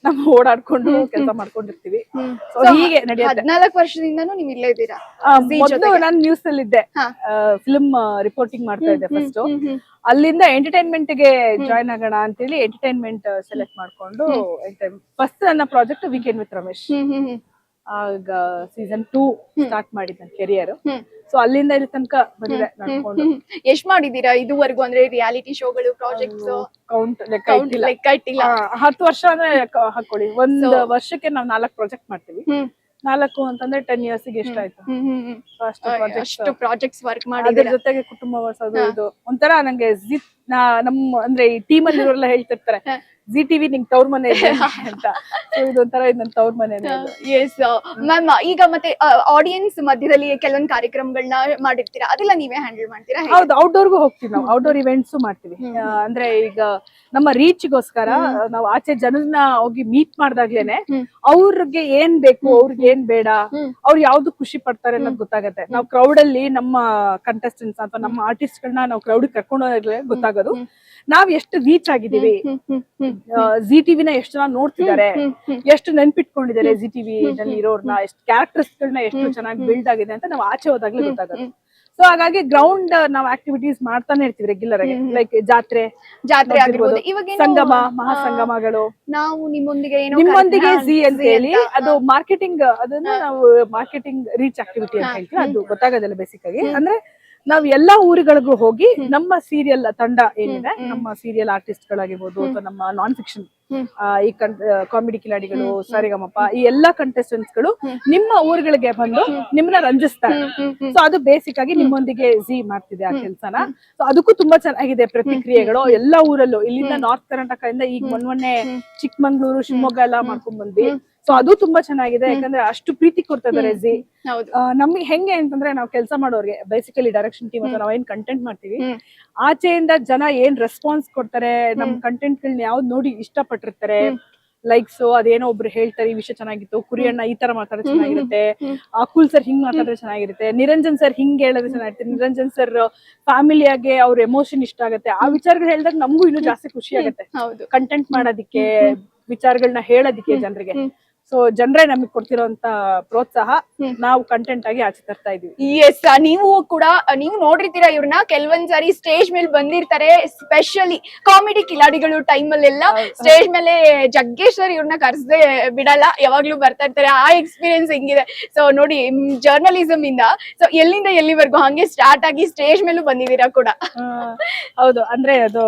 Speaker 4: ನಾವು ಓಡಾಡ್ಕೊಂಡು ಕೆಲಸ ಮಾಡ್ಕೊಂಡಿರ್ತೀವಿ. ಸೊ ಹೀಗೆ ನಡೆಯುತ್ತೆ.
Speaker 1: 14 ವರ್ಷದಿಂದನೂ ನೀವು ಇಲ್ಲೇ ಇದ್ದೀರಾ?
Speaker 4: ಮೊದಲು ನಾನು ನ್ಯೂಸ್ ಅಲ್ಲಿ ಇದ್ದೆ, ಫಿಲ್ಮ್ ರಿಪೋರ್ಟಿಂಗ್ ಮಾಡ್ತಾ ಇದ್ದೆ ಫಸ್ಟ್. ಅಲ್ಲಿಂದ ಎಂಟರ್ಟೈನ್ಮೆಂಟ್ ಗೆ ಜಾಯ್ನ್ ಆಗೋಣ ಅಂತೇಳಿ ಎಂಟರ್ಟೈನ್ಮೆಂಟ್ ಸೆಲೆಕ್ಟ್ ಮಾಡ್ಕೊಂಡು ಫಸ್ಟ್ ನನ್ನ ಪ್ರಾಜೆಕ್ಟ್ ವೀಕೆಂಡ್ ವಿತ್ ರಮೇಶ್. ಆಗ ಸೀಸನ್ 2 ಸ್ಟಾರ್ಟ್ ಮಾಡಿದ್ ನನ್ನ ಕೆರಿಯರ್. ಸೊ ಅಲ್ಲಿಂದ ಇಲ್ಲಿ ತನಕ ಬಂದಿದೆ ನಡ್ಕೊಂಡು.
Speaker 1: ಎಷ್ಟ್ ಮಾಡಿದೀರಾ ಇದುವರೆಗೂ? ಅಂದ್ರೆ ರಿಯಾಲಿಟಿ ಶೋಗಳು, ಪ್ರಾಜೆಕ್ಟ್ಸ್
Speaker 4: ಕೌಂಟ್ ಲೆಕ್ಕ ಇಟ್ಟಿಲ್ಲ. 10 ವರ್ಷ ಅಂದ್ರೆ ಹಾಕೊಳ್ಳಿ, ಒಂದ್ ವರ್ಷಕ್ಕೆ ನಾವು 4 ಪ್ರಾಜೆಕ್ಟ್ ಮಾಡ್ತೀವಿ. 4 ಅಂತಂದ್ರೆ 10 years ಗೆ ಎಷ್ಟಾಯ್ತು?
Speaker 1: ಅಷ್ಟು ಪ್ರಾಜೆಕ್ಟ್ಸ್ ವರ್ಕ್ ಮಾಡಿ.
Speaker 4: ಅದ್ರ ಜೊತೆಗೆ ಕುಟುಂಬ ಅದು ಇದು ಒಂಥರ ನಂಗೆ ನಮ್ಮ ಅಂದ್ರೆ ಈ ಟೀಮ್ ಅಲ್ಲಿ ಇರೋರೆಲ್ಲ ಹೇಳ್ತಿರ್ತಾರೆ, ಜಿ ಟಿವಿ ನಿಂಗ್ ತವ್ರ ಮನೆ ಅಂತ. ಇದೊಂಥರ ಇದು ನನ್ನ ತವ್ರ ಮನೆ.
Speaker 1: ಎಸ್ ಮ್ಯಾಮ್, ಈಗ ಮತ್ತೆ ಆಡಿಯನ್ಸ್ ಮಧ್ಯದಲ್ಲಿ ಕೆಲವೊಂದು ಕಾರ್ಯಕ್ರಮಗಳನ್ನ ಮಾಡಿರ್ತೀರಾ, ಅದೆಲ್ಲ ನೀವೇ ಹ್ಯಾಂಡಲ್ ಮಾಡ್ತೀರಾ?
Speaker 4: ಹೌದು, ಔಟ್ಡೋರ್ಗೂ ಹೋಗ್ತೀವಿ ನಾವು, ಔಟ್ಡೋರ್ ಇವೆಂಟ್ಸ್ ಮಾಡ್ತೀವಿ. ಅಂದ್ರೆ ಈಗ ನಮ್ಮ ರೀಚ್ಗೋಸ್ಕರ ನಾವು ಆಚೆ ಜನರನ್ನ ಹೋಗಿ ಮೀಟ್ ಮಾಡ್ದಾಗ್ಲೇನೆ ಅವ್ರಿಗೆ ಏನ್ ಬೇಕು, ಅವ್ರಿಗೆ ಏನ್ ಬೇಡ, ಅವ್ರು ಯಾವ್ದು ಖುಷಿ ಪಡ್ತಾರೆ ಅನ್ನೋದು ಗೊತ್ತಾಗತ್ತೆ. ನಾವು ಕ್ರೌಡ್ ಅಲ್ಲಿ ನಮ್ಮ ಕಂಟೆಸ್ಟೆಂಟ್ಸ್ ಅಥವಾ ನಮ್ಮ ಆರ್ಟಿಸ್ಟ್ ಗಳನ್ನ ನಾವು ಕ್ರೌಡ್ ಕರ್ಕೊಂಡು ಹೋದಾಗ್ಲೇ ಗೊತ್ತಾಗೋದು ನಾವ್ ಎಷ್ಟು ರೀಚ್ ಆಗಿದೀವಿ, ಜಿ ಟಿವಿನ ಎಷ್ಟು ಜನ ನೋಡ್ತಿದ್ದಾರೆ, ಎಷ್ಟು ನೆನ್ಪಿಟ್ಕೊಂಡಿದ್ದಾರೆ ಜಿ ಟಿವಿ ನಲ್ಲಿ ಇರೋರ್ನ, ಎಷ್ಟು ಕ್ಯಾರೆಕ್ಟರ್ಸ್ ಗಳನ್ನ ಎಷ್ಟು ಚೆನ್ನಾಗಿ ಬಿಲ್ಡ್ ಆಗಿದೆ ಅಂತ ನಾವು ಆಚೆ ಹೋದಾಗ್ಲೇ ಗೊತ್ತಾಗೋದು. ಸೊ ಹಾಗಾಗಿ ಗ್ರೌಂಡ್ ನಾವು ಆಕ್ಟಿವಿಟೀಸ್ ಮಾಡ್ತಾನೆ ಇರ್ತೀವಿ ರೆಗ್ಯುಲರ್ ಆಗಿ. ಲೈಕ್ ಜಾತ್ರೆ
Speaker 1: ಆಗಿರ್ಬೋದು,
Speaker 4: ಸಂಗಮ, ಮಹಾಸಂಗಮಗಳು.
Speaker 1: ನಾವು ನಿಮ್ಮೊಂದಿಗೆ
Speaker 4: ಜಿ ಅಂತ ಹೇಳಿ ಅದು ಮಾರ್ಕೆಟಿಂಗ್, ಅದನ್ನ ನಾವು ಮಾರ್ಕೆಟಿಂಗ್ ರೀಚ್ ಆಕ್ಟಿವಿಟಿ ಅಂತ ಹೇಳ್ತೀವಿ. ಅದು ಗೊತ್ತಾಗೋದಿಲ್ಲ ಬೇಸಿಕ್ ಆಗಿ. ಅಂದ್ರೆ ನಾವ್ ಎಲ್ಲಾ ಊರುಗಳಿಗೂ ಹೋಗಿ ನಮ್ಮ ಸೀರಿಯಲ್ ತಂಡ ಏನಿದೆ, ನಮ್ಮ ಸೀರಿಯಲ್ ಆರ್ಟಿಸ್ಟ್ ಗಳಾಗಿರ್ಬೋದು ಅಥವಾ ನಮ್ಮ ನಾನ್ ಫಿಕ್ಷನ್ ಈ ಕಾಮಿಡಿ ಕಿಲಾಡಿಗಳು, ಸರಿಗಮಪ, ಈ ಎಲ್ಲಾ ಕಂಟೆಸ್ಟೆಂಟ್ಸ್ ಗಳು ನಿಮ್ಮ ಊರುಗಳಿಗೆ ಬಂದು ನಿಮ್ಮನ್ನ ರಂಜಿಸ್ತಾರೆ. ಸೊ ಅದು ಬೇಸಿಕ್ ಆಗಿ ನಿಮ್ಮೊಂದಿಗೆ ಜಿ ಮಾಡ್ತಿದೆ ಆ ಕೆಲ್ಸನ. ಸೊ ಅದಕ್ಕೂ ತುಂಬಾ ಚೆನ್ನಾಗಿದೆ ಪ್ರತಿಕ್ರಿಯೆಗಳು ಎಲ್ಲಾ ಊರಲ್ಲೂ. ಇಲ್ಲಿಂದ ನಾರ್ತ್ ಕರ್ನಾಟಕದಿಂದ ಈಗ ಮೊನ್ನೆ ಚಿಕ್ಕಮಂಗ್ಳೂರು, ಶಿವಮೊಗ್ಗ ಎಲ್ಲ ಮಾಡ್ಕೊಂಡ್ ಬಂದ್ವಿ. ಸೊ ಅದು ತುಂಬಾ ಚೆನ್ನಾಗಿದೆ, ಯಾಕಂದ್ರೆ ಅಷ್ಟು ಪ್ರೀತಿ ಕೊಡ್ತಾ ಇದಾರೆ ಜಿ.
Speaker 1: ಹೌದು.
Speaker 4: ನಮ್ಗೆ ಹೆಂಗೆ ಅಂತಂದ್ರೆ ನಾವು ಕೆಲಸ ಮಾಡೋರ್ಗೆ ಬೇಸಿಕಲಿ ಡೈರೆಕ್ಷನ್ ಟೀಮ್ ಅಥವಾ ನಾವೇನ್ ಕಂಟೆಂಟ್ ಮಾಡ್ತೀವಿ, ಆಚೆಯಿಂದ ಜನ ಏನ್ ರೆಸ್ಪಾನ್ಸ್ ಕೊಡ್ತಾರೆ, ನಮ್ ಕಂಟೆಂಟ್ ಗಳನ್ನ ಯಾವ್ದು ನೋಡಿ ಇಷ್ಟಪಟ್ಟಿರ್ತಾರೆ, ಲೈಕ್ಸ್ ಅದೇನೋ ಒಬ್ರು ಹೇಳ್ತಾರೆ ಈ ವಿಷಯ ಚೆನ್ನಾಗಿತ್ತು, ಕುರಿಯಣ್ಣ ಈ ತರ ಮಾತಾಡಿದ್ರೆ ಚೆನ್ನಾಗಿರುತ್ತೆ, ಅಕುಲ್ ಸರ್ ಹಿಂಗ್ ಮಾತಾಡಿದ್ರೆ ಚೆನ್ನಾಗಿರುತ್ತೆ, ನಿರಂಜನ್ ಸರ್ ಹಿಂಗ್ ಹೇಳಿದ್ರೆ ಚೆನ್ನಾಗಿರುತ್ತೆ, ನಿರಂಜನ್ ಸರ್ ಫ್ಯಾಮಿಲಿಯಾಗೆ ಅವ್ರ ಎಮೋಷನ್ ಇಷ್ಟ ಆಗುತ್ತೆ, ಆ ವಿಚಾರಗಳು ಹೇಳಿದಾಗ ನಮಗೂ ಇನ್ನೂ ಜಾಸ್ತಿ ಖುಷಿ ಆಗುತ್ತೆ ಕಂಟೆಂಟ್ ಮಾಡೋದಿಕ್ಕೆ, ವಿಚಾರಗಳನ್ನ ಹೇಳೋದಿಕ್ಕೆ ಜನರಿಗೆ. ಸೊ ಜನರೇ ನಮಗೆ ಕೊಡ್ತಿರೋಂತ ಪ್ರೋತ್ಸಾಹ ನಾವು ಕಂಟೆಂಟ್ ಆಗಿ ಆಚೆ ತರ್ತಾ ಇದೀವಿ.
Speaker 1: ಎಸ್, ನೀವು ಕೂಡ ನೀವು ನೋಡಿರ್ತೀರಾ ಇವ್ರನ್ನ, ಕೆಲವೊಂದ್ ಸಾರಿ ಸ್ಟೇಜ್ ಮೇಲೆ ಬಂದಿರ್ತಾರೆ, ಸ್ಪೆಷಲಿ ಕಾಮಿಡಿ ಕಿಲಾಡಿಗಳು ಟೈಮ್ ಅಲ್ಲೆಲ್ಲ ಸ್ಟೇಜ್ ಮೇಲೆ ಜಗ್ಗೇಶ್ ಸರ್ ಇವ್ರನ್ನ ಕರ್ಸದೆ ಬಿಡಲ್ಲ, ಯಾವಾಗ್ಲೂ ಬರ್ತಾ ಇರ್ತಾರೆ. ಆ ಎಕ್ಸ್ಪೀರಿಯನ್ಸ್ ಹೆಂಗಿದೆ? ಸೊ ನೋಡಿ, ಜರ್ನಲಿಸಮ್ ಇಂದ ಸೊ ಎಲ್ಲಿಂದ ಎಲ್ಲಿವರೆಗೂ ಹಂಗೆ ಸ್ಟಾರ್ಟ್ ಆಗಿ ಸ್ಟೇಜ್ ಮೇಲೂ ಬಂದಿದ್ದೀರಾ ಕೂಡ.
Speaker 4: ಹೌದು, ಅಂದ್ರೆ ಅದು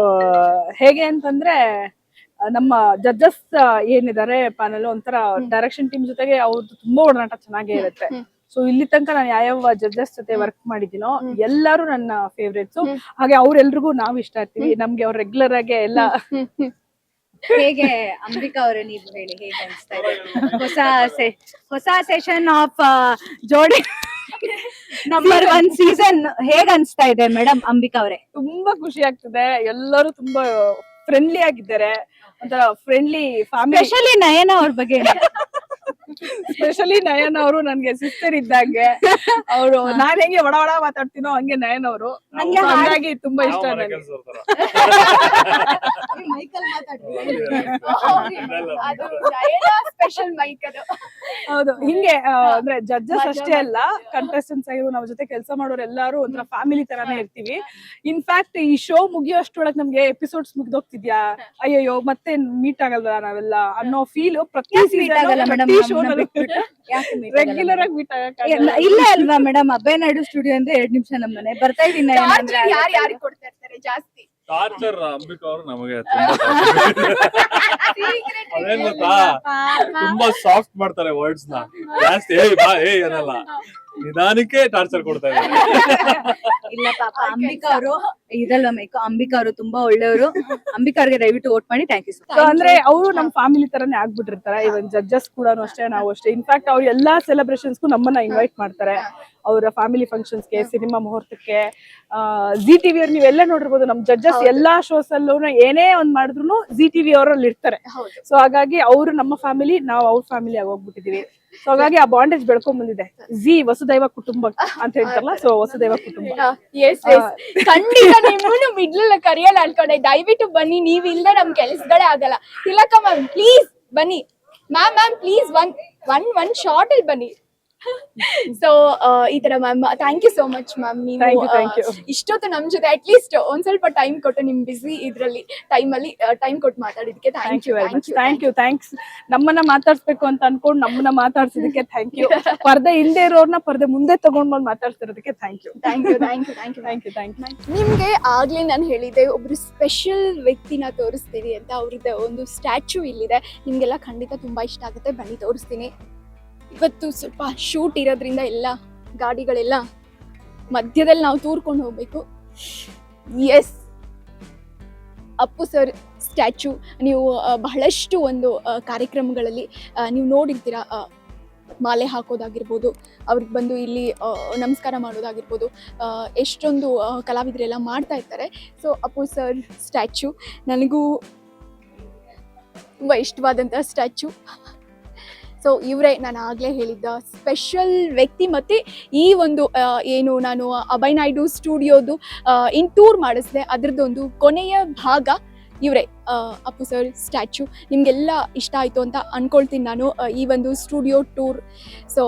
Speaker 4: ಹೇಗೆ ಅಂತಂದ್ರೆ ನಮ್ಮ ಜಡ್ಜಸ್ ಏನಿದ್ದಾರೆ ಪ್ಯಾನಲ್, ಒಂಥರ ಡೈರೆಕ್ಷನ್ ಟೀಮ್ ಜೊತೆಗೆ ಅವ್ರದ್ದು ತುಂಬಾ ಒಡನಾಟ ಚೆನ್ನಾಗೇ ಇರುತ್ತೆ. ಸೊ ಇಲ್ಲಿ ತನಕ ನಾನು ಯಾವ ಜಡ್ಜಸ್ ಜೊತೆ ವರ್ಕ್ ಮಾಡಿದ್ದೀನೋ ಎಲ್ಲರೂ ನನ್ನ ಫೇವ್ರೇಟ್ಸ್, ಹಾಗೆ ಅವ್ರೆಲ್ರಿಗೂ ನಾವು ಇಷ್ಟ ಆಗ್ತೀವಿ, ನಮ್ಗೆ ಅವ್ರು ರೆಗ್ಯುಲರ್ ಆಗಿ ಎಲ್ಲ.
Speaker 5: ಹೇಗೆ ಅಂಬಿಕಾ ಅವರೇ, ನೀವು ಹೇಳಿ ಹೇಗೆ ಅನಿಸ್ತಾ ಇದೆ ಹೊಸ ಸೆಷನ್ ಆಫ್ ಜೋಡಿ ನಂಬರ್ 1 ಸೀಸನ್ ಹೇಗೆ ಅನಿಸ್ತಾ ಇದೆ ಮೇಡಮ್ ಅಂಬಿಕಾ ಅವರೇ?
Speaker 4: ತುಂಬಾ ಖುಷಿ ಆಗ್ತದೆ, ಎಲ್ಲರೂ ತುಂಬಾ ಫ್ರೆಂಡ್ಲಿ ಆಗಿದ್ದಾರೆ, ಒಂಥರ ಫ್ರೆಂಡ್ಲಿ ಫ್ಯಾಮಿಲಿ.
Speaker 5: ಸ್ಪೆಷಲಿ ನಯನ ಅವ್ರ ಬಗ್ಗೆ
Speaker 4: ಸ್ಪೆಷಲಿ ನಯನ್ ಅವರು ನನ್ಗೆ ಸಿಸ್ಟರ್ ಇದ್ದಂಗೆ, ಅವರು ನಾನ್ ಹೆಂಗೆ ಒಡ ಒಡ ಮಾತಾಡ್ತೀನೋ ಹಂಗೆ ನಯನ್ ಅವರು, ಹಾಗಾಗಿ ತುಂಬಾ ಇಷ್ಟ ನನಗೆ.
Speaker 1: ಸ್ಪೆಷಲ್ ಮೈಕ್ ಅದು.
Speaker 4: ಹೌದು, ಹಿಂಗೆ ಅಂದ್ರೆ ಜಡ್ಜಸ್ ಅಷ್ಟೇ ಅಲ್ಲ, ಕಂಟೆಸ್ಟೆಂಟ್ಸ್ ಆಗಿರೋ ನಾವ್ ಜೊತೆ ಕೆಲಸ ಮಾಡೋರು ಎಲ್ಲಾರು ಒಂಥರ ಫ್ಯಾಮಿಲಿ ತರಾನೇ ಇರ್ತೀವಿ. ಇನ್ಫ್ಯಾಕ್ಟ್ ಈ ಶೋ ಮುಗಿಯೋಷ್ಟೊಳಗ್ ನಮ್ಗೆ ಎಪಿಸೋಡ್ಸ್ ಮುಗ್ದೋಗ್ತಿದ್ಯಾ, ಅಯ್ಯಯ್ಯೋ ಮತ್ತೆ ಮೀಟ್ ಆಗಲ್ವಾ ನಾವೆಲ್ಲ ಅನ್ನೋ ಫೀಲ್ ಪ್ರತಿ ಶೋ ರೆಗ್ಯುಲರ್ ಆಗಿ ಮೀಟ್ ಆಗಕ್ಕೆ
Speaker 5: ಇಲ್ಲ ಅಲ್ವಾ ಮೇಡಮ್? ಅಭಯ ನಾಯ್ಡು ಸ್ಟುಡಿಯೋ ಅಂದ್ರೆ 2 ನಿಮಿಷ ನಮ್ ಮನೆ ಬರ್ತಾ ಇದೀನಿ.
Speaker 1: ಯಾರು ಕೊಡ್ತಾ ಇರ್ತಾರೆ ಜಾಸ್ತಿ
Speaker 2: ಟಾರ್ಚರ್? ಅಂಬಿಕಾ ಅವರು ನಮಗೆ ಅದೇನ್ ಗೊತ್ತಾ, ತುಂಬಾ ಸಾಫ್ಟ್ ಮಾಡ್ತಾರೆ ವರ್ಡ್ಸ್ ನ, ಜಾಸ್ತಿ ಏಯ್ ಬಾ ಏಯ್ ಅನ್ನಲ್ಲ, ನಿಧಾನಕ್ಕೆ ಟಾರ್ಚರ್ ಕೊಡ್ತಾ ಇದ್ದಾರೆ.
Speaker 5: ಇಲ್ಲ ಪಾಪ ಅಂಬಿಕಾ ಅವರು ಇದಲ್ವಾ ಮೈಕು, ಅಂಬಿಕಾ ಅವರು ತುಂಬಾ ಒಳ್ಳೆಯವರು. ಅಂಬಿಕಾ ಅವ್ರಿಗೆ ದಯವಿಟ್ಟು ವೋಟ್ ಮಾಡಿ. Thank you sir.
Speaker 4: ಅಂದ್ರೆ ಅವರು ನಮ್ ಫ್ಯಾಮಿಲಿ ತರಾನೇ ಆಗ್ಬಿಟ್ಟಿರ್ತಾರೆ. ಇವನ್ ಜಡ್ಜಸ್ ಕೂಡ ಅಷ್ಟೇ, ನಾವು ಅಷ್ಟೇ. ಇನ್ಫ್ಯಾಕ್ಟ್ ಅವ್ರು ಎಲ್ಲಾ ಸೆಲೆಬ್ರೇಷನ್ಸ್ಗೂ ನಮ್ಮನ್ನ ಇನ್ವೈಟ್ ಮಾಡ್ತಾರೆ, ಅವರ ಫ್ಯಾಮಿಲಿ ಫಂಕ್ಷನ್ಸ್ಗೆ, ಸಿನಿಮಾ ಮುಹೂರ್ತಕ್ಕೆ. ಜಿ ಟಿವಿ ಅವ್ರು ನೀವೆಲ್ಲ ನೋಡಿರ್ಬೋದು, ನಮ್ ಜಡ್ಜಸ್ ಎಲ್ಲಾ ಶೋಸ್ ಅಲ್ಲೂ ಏನೇ ಒಂದ್ ಮಾಡಿದ್ರು ಜಿ ಟಿವಿ ಅವರಲ್ಲಿ ಇರ್ತಾರೆ. ಸೊ ಹಾಗಾಗಿ ಅವರು ನಮ್ಮ ಫ್ಯಾಮಿಲಿ, ನಾವು ಅವ್ರ ಫ್ಯಾಮಿಲಿ ಆಗಿ ಹೋಗ್ಬಿಟ್ಟಿದೀವಿ. ಸೊ ಹಾಗಾಗಿ ಆ ಬಾಂಡೇಜ್ ಬೆಳ್ಕೊಂಡ್ ಬಂದಿದೆ. ಜಿ ವಸುದೈವ ಕುಟುಂಬ ಅಂತ ಹೇಳ್ತಾರಲ್ಲ, ಸೊ ವಸುದೈವ ಕುಟುಂಬ.
Speaker 1: ಖಂಡಿತ ನಿಮ್ಮನ್ನು ಮಿಡ್ಲ್ ಕರಿಯಲ್ಲ ಅನ್ಕೊಂಡೆ. ದಯವಿಟ್ಟು ಬನ್ನಿ, ನೀವಿಲ್ಲದೆ ನಮ್ ಕೆಲ್ಸಗಳೇ ಆಗಲ್ಲ. ತಿಲಕ ಮ್ಯಾಮ್ ಪ್ಲೀಸ್ ಬನ್ನಿ. ಮ್ಯಾಮ್ ಪ್ಲೀಸ್ ಒನ್ ಶಾರ್ಟ್ ಅಲ್ಲಿ ಬನ್ನಿ. ಸೊ ಈ ತರ ma'am, thank you so much ma'am. ನೀವು ಇಷ್ಟೊತ್ತು ನಮ್ ಜೊತೆ ಅಟ್ಲೀಸ್ಟ್ ಒಂದ್ ಸ್ವಲ್ಪ ಟೈಮ್ ಕೊಟ್ಟು, ನಿಮ್ ಬಿಸಿ ಇದ್ರಲ್ಲಿ ಟೈಮ್ ಕೊಟ್ಟು ಮಾತಾಡಿದಕ್ಕೆ ಥ್ಯಾಂಕ್ ಯು.
Speaker 4: ಥ್ಯಾಂಕ್ಸ್. ನಮ್ಮನ್ನ ಮಾತಾಡ್ಸ್ಬೇಕು ಅಂತ ಅನ್ಕೊಂಡು ನಮ್ಮನ್ನ ಮಾತಾಡ್ಸಿದಕ್ಕೆ ಥ್ಯಾಂಕ್ ಯು. ಪರ್ದೆ ಹಿಂದೆ ಇರೋರ್ನ ಪರ್ದೆ ಮುಂದೆ ತಗೊಂಡ್ ಬಂದು ಮಾತಾಡ್ತಿರೋದಕ್ಕೆ ಥ್ಯಾಂಕ್ ಯು.
Speaker 1: ನಿಮ್ಗೆ ಆಗ್ಲೇ ನಾನು ಹೇಳಿದ್ದೆ, ಒಬ್ರು ಸ್ಪೆಷಲ್ ವ್ಯಕ್ತಿನ ತೋರಿಸ್ತೀವಿ ಅಂತ. ಅವ್ರದ್ದು ಒಂದು ಸ್ಟ್ಯಾಚ್ಯೂ ಇಲ್ಲಿದೆ, ನಿಮ್ಗೆಲ್ಲ ಖಂಡಿತ ತುಂಬಾ ಇಷ್ಟ ಆಗುತ್ತೆ. ಬನ್ನಿ ತೋರಿಸ್ತೀನಿ. ಇವತ್ತು ಸ್ವಲ್ಪ ಶೂಟ್ ಇರೋದ್ರಿಂದ ಎಲ್ಲ ಗಾಡಿಗಳೆಲ್ಲ ಮಧ್ಯದಲ್ಲಿ ನಾವು ತೂರ್ಕೊಂಡು ಹೋಗ್ಬೇಕು. Yes, Appu sir statue. ನೀವು ಬಹಳಷ್ಟು ಒಂದು ಕಾರ್ಯಕ್ರಮಗಳಲ್ಲಿ ನೀವು ನೋಡಿರ್ತೀರ, ಮಾಲೆ ಹಾಕೋದಾಗಿರ್ಬೋದು, ಅವ್ರಿಗೆ ಬಂದು ಇಲ್ಲಿ ನಮಸ್ಕಾರ ಮಾಡೋದಾಗಿರ್ಬೋದು, ಎಷ್ಟೊಂದು ಕಲಾವಿದರೆಲ್ಲ ಮಾಡ್ತಾ ಇರ್ತಾರೆ. ಸೊ ಅಪ್ಪು ಸರ್ ಸ್ಟ್ಯಾಚ್ಯೂ ನನಗೂ ತುಂಬ ಇಷ್ಟವಾದಂಥ ಸ್ಟ್ಯಾಚ್ಯೂ. ಸೊ ಇವರೇ ನಾನು ಆಗಲೇ ಹೇಳಿದ್ದ ಸ್ಪೆಷಲ್ ವ್ಯಕ್ತಿ. ಮತ್ತು ಈ ಒಂದು ಏನು ನಾನು ಅಭಯ ನಾಯ್ಡು ಸ್ಟುಡಿಯೋದು ಟೂರ್ ಮಾಡಿಸಿದೆ, ಅದರದ್ದೊಂದು ಕೊನೆಯ ಭಾಗ ಇವರೇ, ಅಪ್ಪು ಸರ್ ಸ್ಟ್ಯಾಚ್ಯೂ. ನಿಮಗೆಲ್ಲ ಇಷ್ಟ ಆಯಿತು ಅಂತ ಅಂದ್ಕೊಳ್ತೀನಿ ನಾನು ಈ ಒಂದು ಸ್ಟುಡಿಯೋ ಟೂರ್. ಸೊ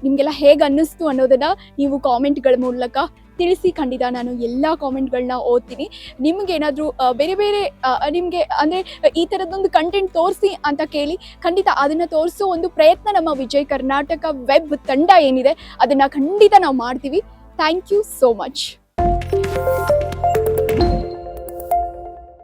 Speaker 1: ನಿಮಗೆಲ್ಲ ಹೇಗೆ ಅನ್ನಿಸ್ತು ಅನ್ನೋದನ್ನು ನೀವು ಕಾಮೆಂಟ್ಗಳ ಮೂಲಕ ತಿಳಿಸಿ. ಖಂಡಿತ ನಾನು ಎಲ್ಲ ಕಾಮೆಂಟ್ಗಳನ್ನ ಓದ್ತೀನಿ. ನಿಮ್ಗೇನಾದರೂ ಬೇರೆ ಬೇರೆ ನಿಮಗೆ ಅಂದರೆ ಈ ಥರದ್ದೊಂದು ಕಂಟೆಂಟ್ ತೋರಿಸಿ ಅಂತ ಕೇಳಿ, ಖಂಡಿತ ಅದನ್ನು ತೋರಿಸೋ ಒಂದು ಪ್ರಯತ್ನ ನಮ್ಮ ವಿಜಯ್ ಕರ್ನಾಟಕ ವೆಬ್ ತಂಡ ಏನಿದೆ ಅದನ್ನು ಖಂಡಿತ ನಾವು ಮಾಡ್ತೀವಿ. Thank you so much.